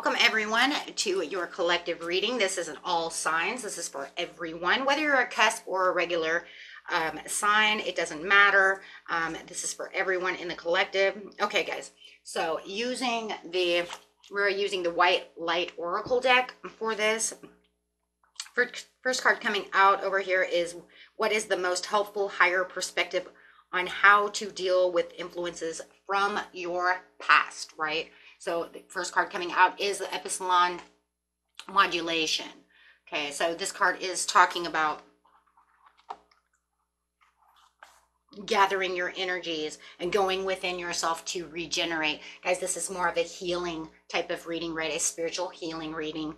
Welcome everyone to your collective reading. This is an all signs. This is for everyone, whether you're a cusp or a regular sign, it doesn't matter. This is for everyone in the collective. Okay, guys. So we're using the White Light Oracle deck for this. First card coming out over here is what is the most helpful higher perspective on how to deal with influences from your past, right? So the first card coming out is the Epsilon modulation. Okay, so this card is talking about gathering your energies and going within yourself to regenerate. Guys, this is more of a healing type of reading, right? A spiritual healing reading.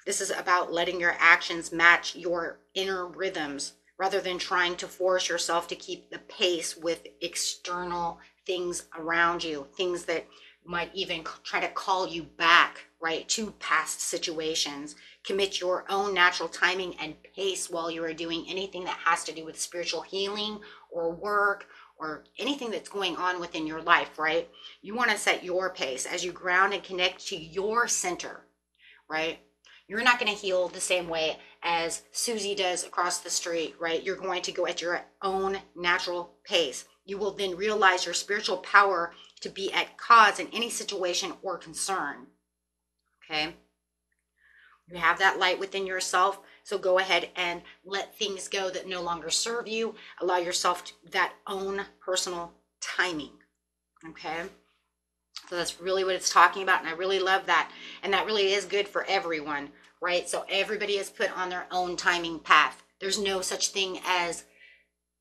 This is about letting your actions match your inner rhythms rather than trying to force yourself to keep the pace with external things around you, things that might even try to call you back, right, to past situations. Commit your own natural timing and pace while you are doing anything that has to do with spiritual healing or work or anything that's going on within your life, right? You want to set your pace as you ground and connect to your center, right? You're not going to heal the same way as Susie does across the street, right? You're going to go at your own natural pace. You will then realize your spiritual power to be at cause in any situation or concern, okay? You have that light within yourself, so go ahead and let things go that no longer serve you. Allow yourself that own personal timing, okay? So that's really what it's talking about, and I really love that. And that really is good for everyone, right? So everybody is put on their own timing path. There's no such thing as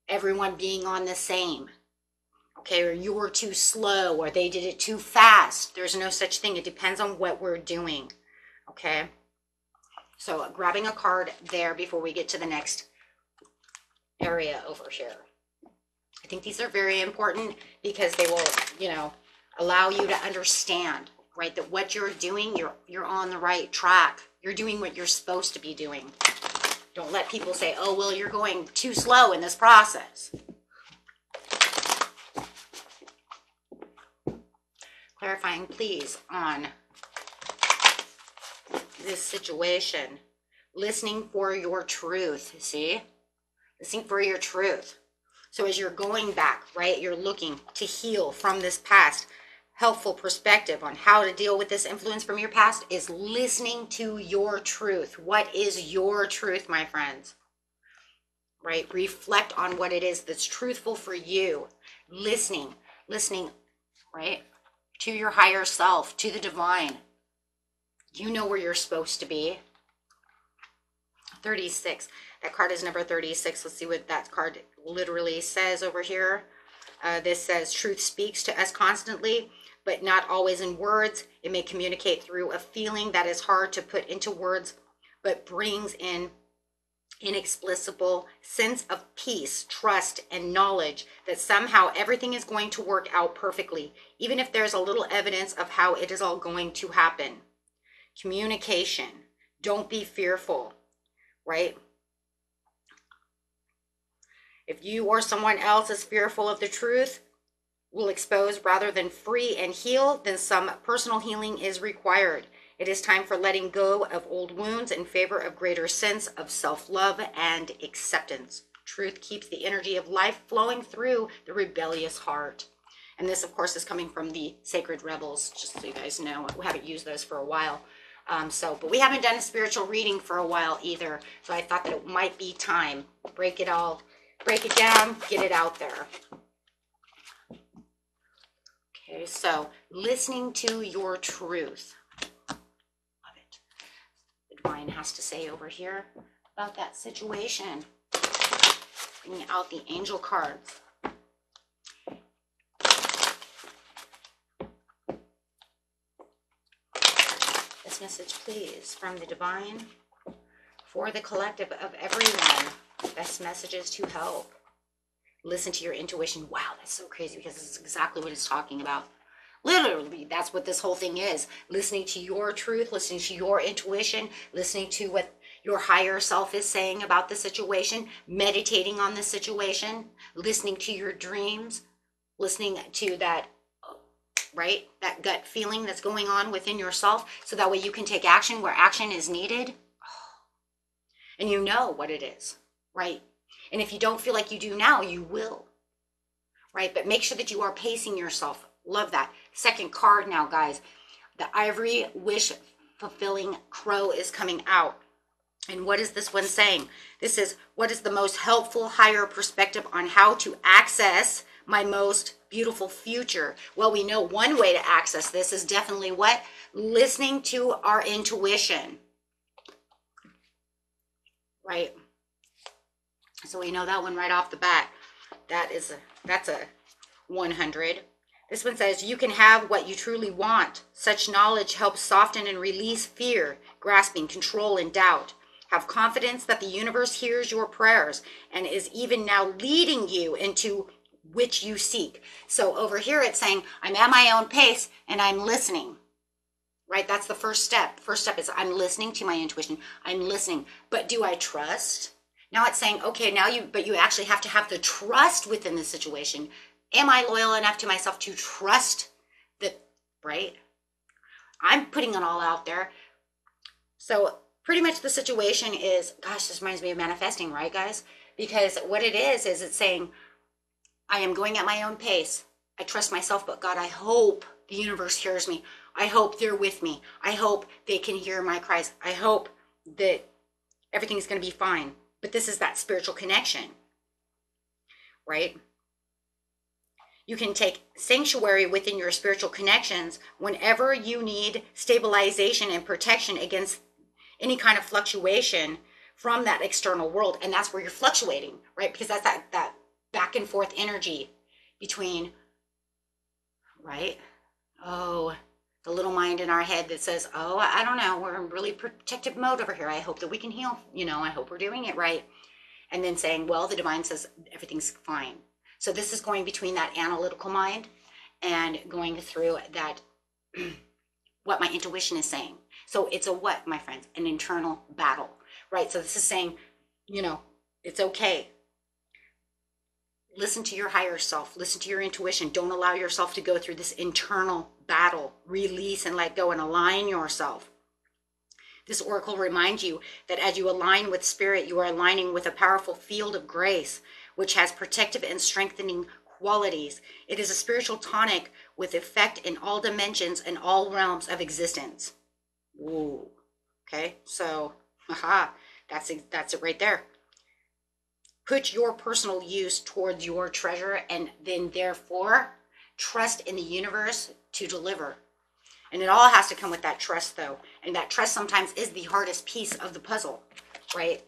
everyone being on the same, okay? Or you were too slow, or they did it too fast. There's no such thing. It depends on what we're doing, okay? So grabbing a card there before we get to the next area over here. I think these are very important because they will, allow you to understand, right, that what you're doing, you're on the right track. You're doing what you're supposed to be doing. Don't let people say, oh, well, you're going too slow in this process. Clarifying, please, on this situation. Listening for your truth, see? Listening for your truth. So as you're going back, right, you're looking to heal from this past. Helpful perspective on how to deal with this influence from your past is listening to your truth. What is your truth, my friends? Right? Reflect on what it is that's truthful for you. Listening, right? To your higher self, to the divine. You know where you're supposed to be. 36. That card is number 36. Let's see what that card literally says over here. This says, truth speaks to us constantly, but not always in words. It may communicate through a feeling that is hard to put into words, but brings in inexplicable sense of peace, trust, and knowledge that somehow everything is going to work out perfectly, even if there's a little evidence of how it is all going to happen. Communication. Don't be fearful, right? If you or someone else is fearful of the truth, will expose rather than free and heal, then some personal healing is required. It is time for letting go of old wounds in favor of greater sense of self-love and acceptance. Truth keeps the energy of life flowing through the rebellious heart. And this, of course, is coming from the Sacred Rebels, just so you guys know. We haven't used those for a while. But we haven't done a spiritual reading for a while either. So I thought that it might be time. Break it down, get it out there. Okay, so listening to your truth. Love it. The divine has to say over here about that situation. Bringing out the angel cards. This message, please, from the divine for the collective of everyone. Best messages to help. Listen to your intuition. Wow, that's so crazy because this is exactly what it's talking about. Literally, that's what this whole thing is. Listening to your truth, listening to your intuition, listening to what your higher self is saying about the situation, meditating on the situation, listening to your dreams, listening to that right? That gut feeling that's going on within yourself, so that way you can take action where action is needed. And you know what it is, right? And if you don't feel like you do now, you will, right? But make sure that you are pacing yourself. Love that. Second card now, guys. The ivory wish fulfilling crow is coming out. And what is this one saying? This is, what is the most helpful higher perspective on how to access my most beautiful future? Well, we know one way to access this is definitely what? Listening to our intuition. Right? So we know that one right off the bat. That's a 100. This one says, you can have what you truly want. Such knowledge helps soften and release fear, grasping, control, and doubt. Have confidence that the universe hears your prayers and is even now leading you into which you seek. So over here it's saying, I'm at my own pace and I'm listening. Right? That's the first step. First step is I'm listening to my intuition. I'm listening. But do I trust? Now it's saying, okay, but you actually have to have the trust within the situation. Am I loyal enough to myself to trust that, right? I'm putting it all out there. So pretty much the situation is, gosh, this reminds me of manifesting, right, guys? Because what it is it's saying, I am going at my own pace. I trust myself, but God, I hope the universe hears me. I hope they're with me. I hope they can hear my cries. I hope that everything's going to be fine. But this is that spiritual connection, right? You can take sanctuary within your spiritual connections whenever you need stabilization and protection against any kind of fluctuation from that external world. And that's where you're fluctuating, right? Because that's that back and forth energy between, right? Oh, the little mind in our head that says, oh, I don't know, we're in really protective mode over here. I hope that we can heal. I hope we're doing it right. And then saying, well, the divine says everything's fine. So this is going between that analytical mind and going through that, what my intuition is saying. So it's a what, my friends? An internal battle, right? So this is saying, it's okay. Listen to your higher self. Listen to your intuition. Don't allow yourself to go through this internal battle. Release and let go and align yourself. This oracle reminds you that as you align with spirit, you are aligning with a powerful field of grace, which has protective and strengthening qualities. It is a spiritual tonic with effect in all dimensions and all realms of existence. Ooh. Okay, so, that's it right there. Put your personal use towards your treasure, and then therefore trust in the universe to deliver. And it all has to come with that trust, though. And that trust sometimes is the hardest piece of the puzzle, right?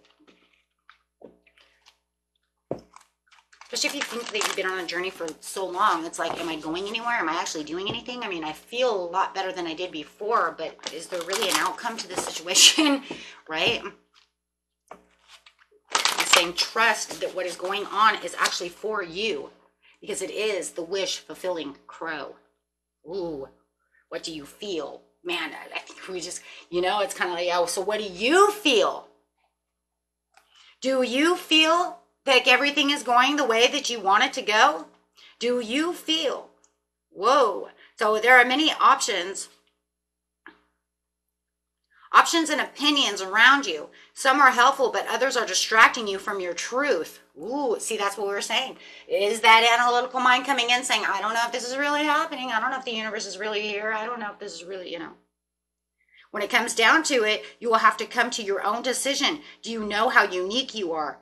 Especially if you think that you've been on a journey for so long. It's like, am I going anywhere? Am I actually doing anything? I mean, I feel a lot better than I did before, but is there really an outcome to this situation, right? I'm saying trust that what is going on is actually for you, because it is the wish-fulfilling crow. Ooh. What do you feel? Man, I think we just, it's kind of like, oh, so what do you feel? Do you feel like everything is going the way that you want it to go? Do you feel? Whoa. So there are many options and opinions around you. Some are helpful, but others are distracting you from your truth. Ooh, see, that's what we were saying. Is that analytical mind coming in saying, I don't know if this is really happening. I don't know if the universe is really here. I don't know if this is really, When it comes down to it, you will have to come to your own decision. Do you know how unique you are?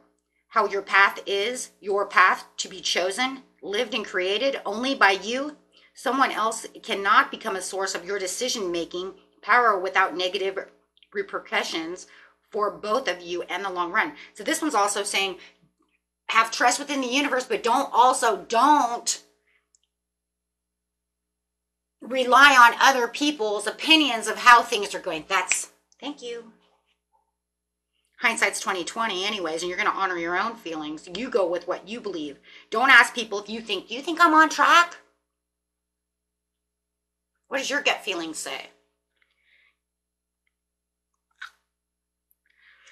How your path is, your path to be chosen, lived and created only by you? Someone else cannot become a source of your decision-making power without negative repercussions for both of you and the long run. So this one's also saying, have trust within the universe, but don't rely on other people's opinions of how things are going. Thank you. Hindsight's 20/20 anyways, and you're going to honor your own feelings. You go with what you believe. Don't ask people if you think I'm on track? What does your gut feeling say?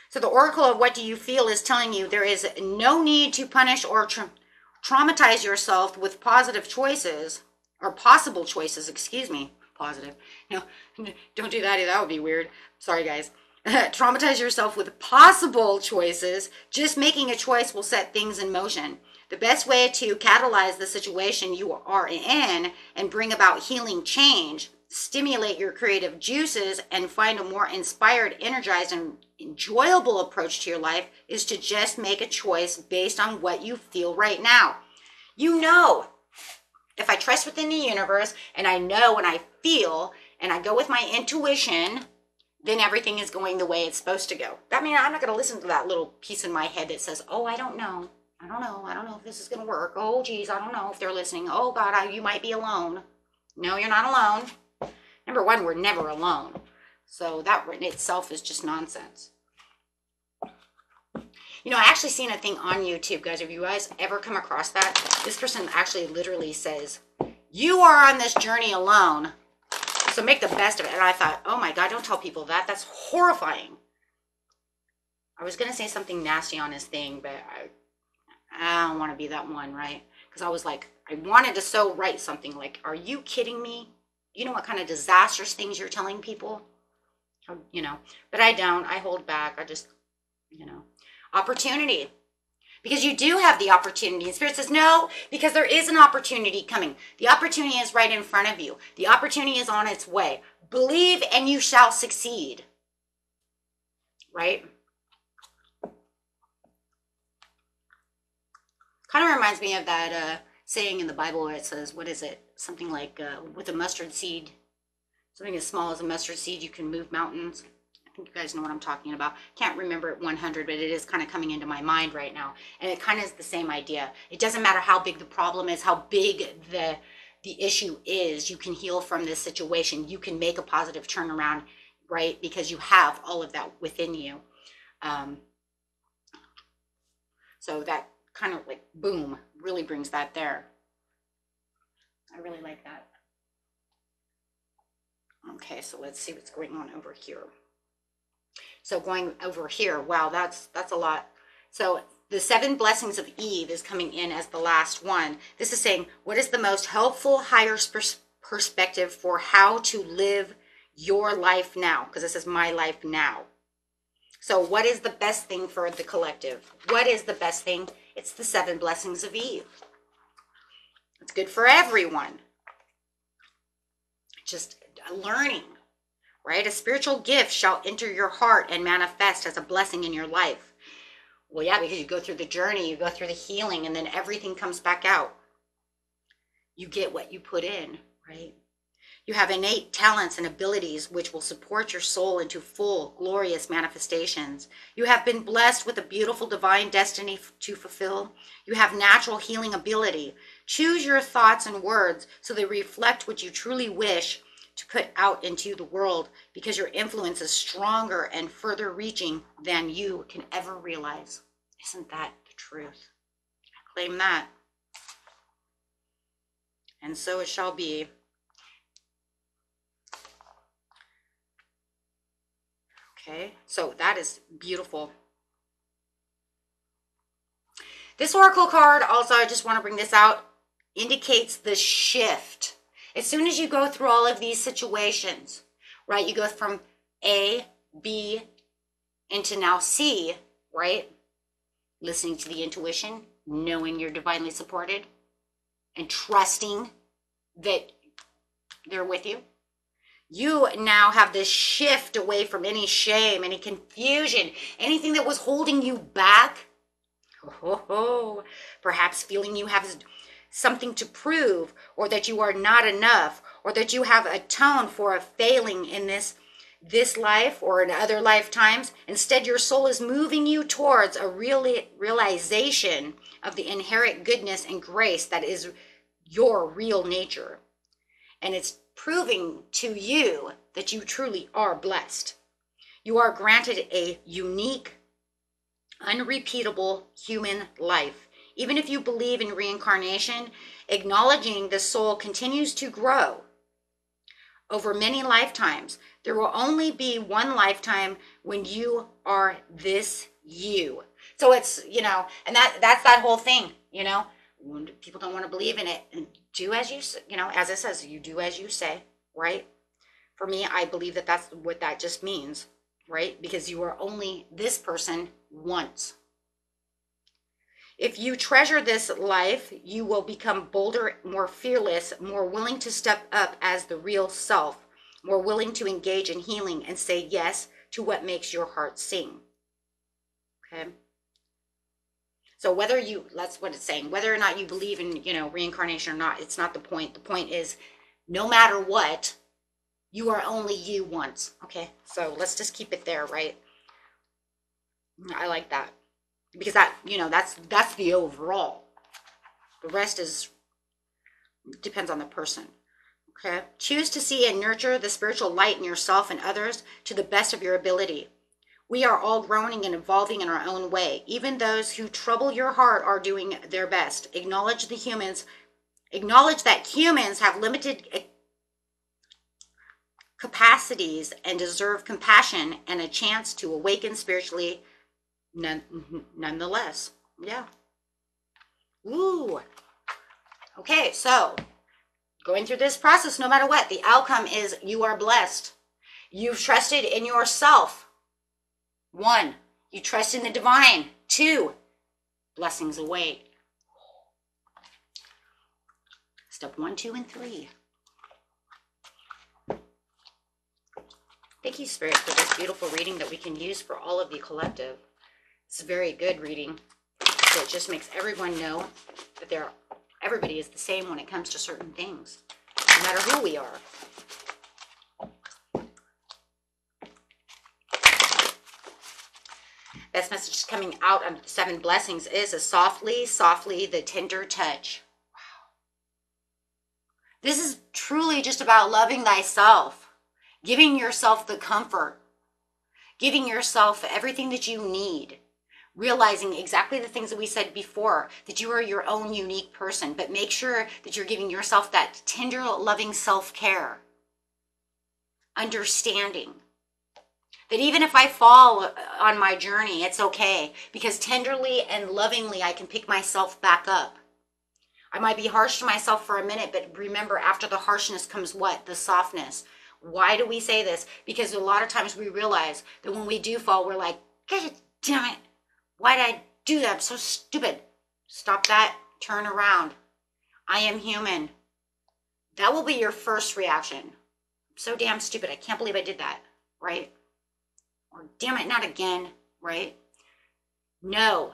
So the oracle of what do you feel is telling you there is no need to punish or traumatize yourself with positive choices, or possible choices, excuse me, positive. No, don't do that either. That would be weird. Sorry, guys. Traumatize yourself with possible choices. Just making a choice will set things in motion. The best way to catalyze the situation you are in and bring about healing change, stimulate your creative juices, and find a more inspired, energized, and enjoyable approach to your life is to just make a choice based on what you feel right now. You know, if I trust within the universe and I know and I feel and I go with my intuition, then everything is going the way it's supposed to go. That means I'm not going to listen to that little piece in my head that says, oh, I don't know. I don't know if this is going to work. Oh, geez, I don't know if they're listening. Oh, God, you might be alone. No, you're not alone. Number one, we're never alone. So that in itself is just nonsense. You know, I actually seen a thing on YouTube, guys. Have you guys ever come across that? This person actually literally says, you are on this journey alone, so make the best of it. And I thought, oh my God, don't tell people that. That's horrifying. I was going to say something nasty on his thing, but I don't want to be that one, right? Because I was like, I wanted to so write something like, are you kidding me? You know what kind of disastrous things you're telling people? You know, but I don't. I hold back. I just, you know, opportunity. Because you do have the opportunity. And Spirit says, no, because there is an opportunity coming. The opportunity is right in front of you. The opportunity is on its way. Believe and you shall succeed. Right? Kind of reminds me of that saying in the Bible where it says, what is it? Something like with a mustard seed, something as small as a mustard seed, you can move mountains. I think you guys know what I'm talking about. Can't remember it 100, but it is kind of coming into my mind right now. And it kind of is the same idea. It doesn't matter how big the problem is, how big the issue is, you can heal from this situation. You can make a positive turnaround, right? Because you have all of that within you. So that kind of like, boom, really brings that there. I really like that. Okay, so let's see what's going on over here. So going over here, wow, that's a lot. So the 7 blessings of Eve is coming in as the last one. This is saying, what is the most helpful, higher perspective for how to live your life now? Because this is my life now. So what is the best thing for the collective? What is the best thing? It's the 7 blessings of Eve. It's good for everyone. Just learning, right? A spiritual gift shall enter your heart and manifest as a blessing in your life. Well, yeah, because you go through the journey, you go through the healing, and then everything comes back out. You get what you put in, right? You have innate talents and abilities which will support your soul into full, glorious manifestations. You have been blessed with a beautiful divine destiny to fulfill. You have natural healing ability. Choose your thoughts and words so they reflect what you truly wish to put out into the world, because your influence is stronger and further reaching than you can ever realize. Isn't that the truth? I claim that. And so it shall be. Okay, so that is beautiful. This oracle card also, I just want to bring this out, indicates the shift. As soon as you go through all of these situations, right, you go from A, B, into now C, right? Listening to the intuition, knowing you're divinely supported, and trusting that they're with you. You now have this shift away from any shame, any confusion, anything that was holding you back. Perhaps feeling you have something to prove, or that you are not enough, or that you have atoned for a failing in this life or in other lifetimes. Instead, your soul is moving you towards a realization of the inherent goodness and grace that is your real nature. And it's proving to you that you truly are blessed. You are granted a unique, unrepeatable human life. Even if you believe in reincarnation, acknowledging the soul continues to grow over many lifetimes. There will only be one lifetime when you are this you. So it's, you know, and that's that whole thing, you know, people don't want to believe in it. And do as you, you know, as it says, you do as you say, right? For me, I believe that that's what that just means, right? Because you are only this person once. If you treasure this life, you will become bolder, more fearless, more willing to step up as the real self, more willing to engage in healing and say yes to what makes your heart sing. Okay? So whether you, that's what it's saying, whether or not you believe in, you know, reincarnation or not, it's not the point. The point is, no matter what, you are only you once. Okay? So let's just keep it there, right? I like that. Because that, you know, that's the overall. The rest is depends on the person. Okay? Choose to see and nurture the spiritual light in yourself and others to the best of your ability. We are all growing and evolving in our own way. Even those who trouble your heart are doing their best. Acknowledge that humans have limited capacities and deserve compassion and a chance to awaken spiritually nonetheless. Yeah. Ooh. Okay, so going through this process, no matter what, the outcome is you are blessed. You've trusted in yourself. 1, you trust in the divine. 2, blessings await. Step 1, 2, and 3. Thank you, Spirit, for this beautiful reading that we can use for all of the collective. It's a very good reading. So it just makes everyone know that everybody is the same when it comes to certain things, no matter who we are. Best message coming out of the 7 blessings is a softly, softly, the tender touch. Wow. This is truly just about loving thyself, giving yourself the comfort, giving yourself everything that you need. Realizing exactly the things that we said before, that you are your own unique person, but make sure that you're giving yourself that tender, loving self-care. Understanding that even if I fall on my journey, it's okay, because tenderly and lovingly I can pick myself back up. I might be harsh to myself for a minute, but remember, after the harshness comes what? The softness. Why do we say this? Because a lot of times we realize that when we do fall, we're like, God damn it. Why did I do that? I'm so stupid. Stop that. Turn around. I am human. That will be your first reaction. I'm so damn stupid. I can't believe I did that. Right? Or damn it, not again. Right? No.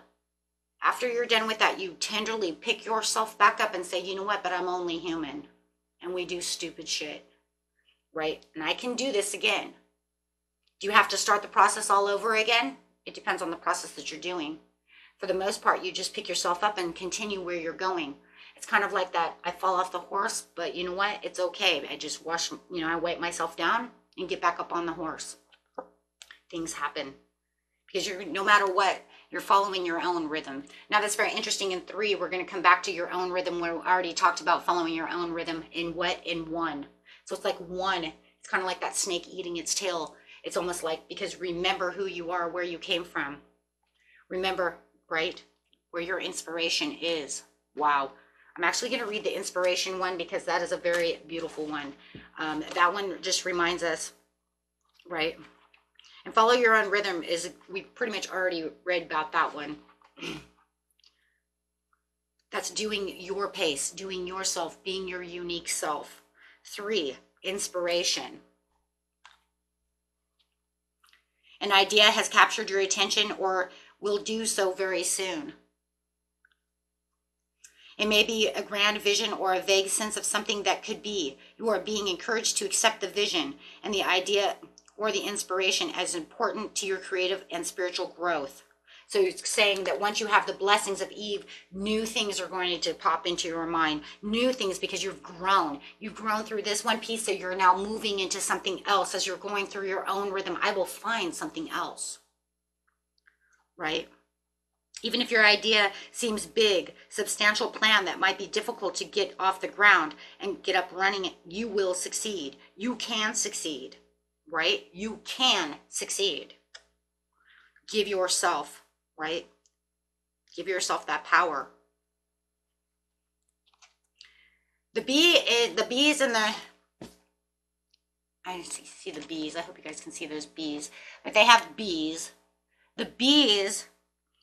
After you're done with that, you tenderly pick yourself back up and say, you know what? But I'm only human. And we do stupid shit. Right? And I can do this again. Do you have to start the process all over again? It depends on the process that you're doing. For the most part, you just pick yourself up and continue where you're going. It's kind of like that, I fall off the horse, but you know what? It's okay. I just I wipe myself down and get back up on the horse. Things happen. Because no matter what, you're following your own rhythm. Now that's very interesting. In 3, we're going to come back to your own rhythm, where we already talked about following your own rhythm in 1. So it's like 1. It's kind of like that snake eating its tail. It's almost like, because remember who you are, where you came from. Remember, right, where your inspiration is. Wow. I'm actually going to read the inspiration one because that is a very beautiful one. That one just reminds us, right? And follow your own rhythm is, we pretty much already read about that one. That's doing your pace, doing yourself, being your unique self. 3, inspiration. An idea has captured your attention or will do so very soon. It may be a grand vision or a vague sense of something that could be. You are being encouraged to accept the vision and the idea or the inspiration as important to your creative and spiritual growth. So it's saying that once you have the blessings of Eve, new things are going to pop into your mind. New things, because you've grown. You've grown through this one piece, so you're now moving into something else. As you're going through your own rhythm, I will find something else. Right? Even if your idea seems big, substantial plan that might be difficult to get off the ground and get up running, you will succeed. You can succeed. Right? You can succeed. Give yourself, right? Give yourself that power. The bees in the, I see the bees. I hope you guys can see those bees. But they have bees. The bees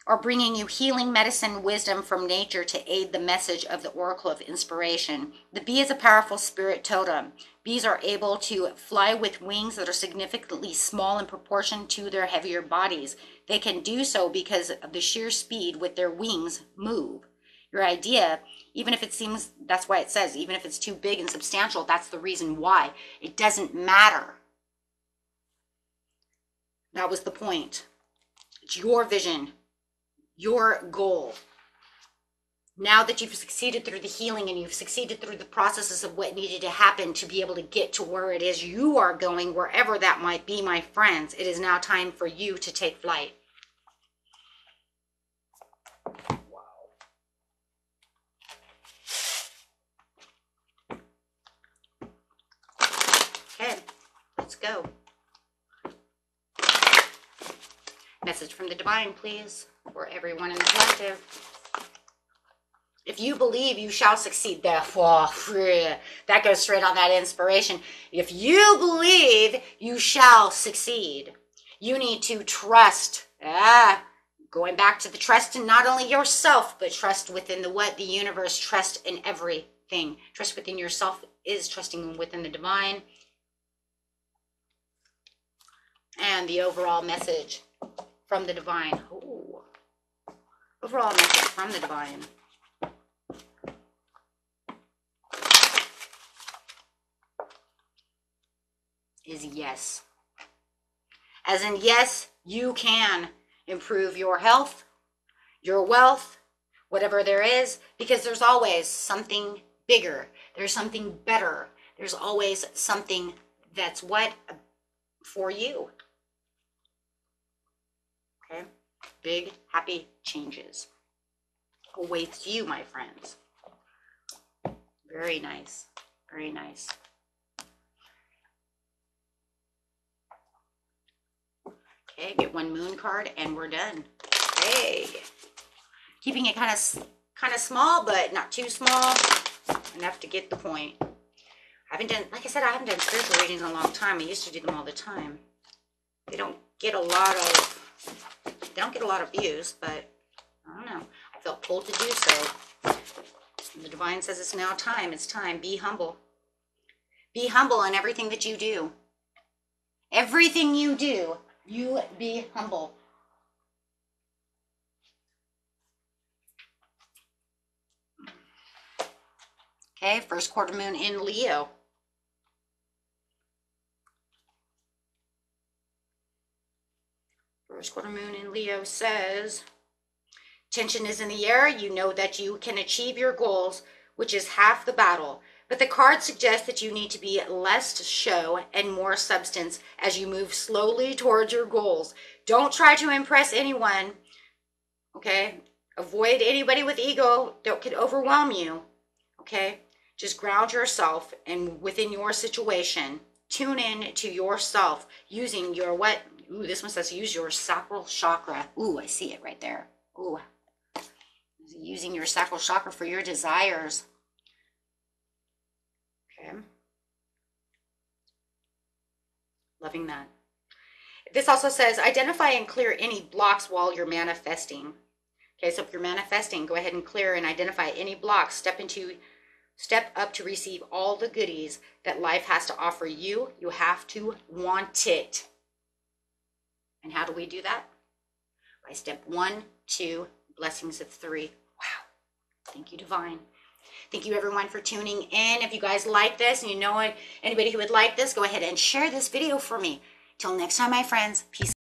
are bringing you healing medicine wisdom from nature to aid the message of the Oracle of Inspiration. The bee is a powerful spirit totem. Bees are able to fly with wings that are significantly small in proportion to their heavier bodies. They can do so because of the sheer speed with their wings move. Your idea, even if it seems, that's why it says, even if it's too big and substantial, that's the reason why. It doesn't matter. That was the point. It's your vision, your goal. Now that you've succeeded through the healing and you've succeeded through the processes of what needed to happen to be able to get to where it is you are going, wherever that might be, my friends, it is now time for you to take flight. Okay, let's go. Message from the divine, please, for everyone in the collective. If you believe, you shall succeed. That goes straight on that inspiration. If you believe, you shall succeed. You need to trust. Going back to the trust in not only yourself, but trust within the universe. Trust in everything. Trust within yourself is trusting within the divine. And the overall message from the divine. Ooh. Overall message from the divine. Is yes. As in, yes, you can improve your health, your wealth, whatever there is, because there's always something bigger. There's something better. There's always something that's what for you. Okay? Big, happy changes awaits you, my friends. Very nice. Very nice. Okay, get one moon card and we're done. Hey, keeping it kind of small, but not too small, enough to get the point. I haven't done, like I said, I haven't done spiritual readings in a long time. I used to do them all the time. They don't get a lot of views, but I don't know. I felt pulled to do so. And the divine says it's now time. It's time. Be humble. Be humble in everything that you do. Everything you do. You be humble. Okay, first quarter moon in Leo. First quarter moon in Leo says, tension is in the air. You know that you can achieve your goals, which is half the battle. But the cards suggest that you need to be less show and more substance as you move slowly towards your goals. Don't try to impress anyone, okay? Avoid anybody with ego that could overwhelm you, okay? Just ground yourself and within your situation. Tune in to yourself using your what? Ooh, this one says use your sacral chakra. Ooh, I see it right there. Ooh, using your sacral chakra for your desires. Okay. Loving that. This also says identify and clear any blocks while you're manifesting. Okay, so if you're manifesting, go ahead and clear and identify any blocks. Step up to receive all the goodies that life has to offer you. You have to want it. And how do we do that? By step 1, 2, blessings of 3. Wow. Thank you, divine. Thank you everyone for tuning in. If you guys like this and you know anybody who would like this, go ahead and share this video for me. Till next time, my friends, peace.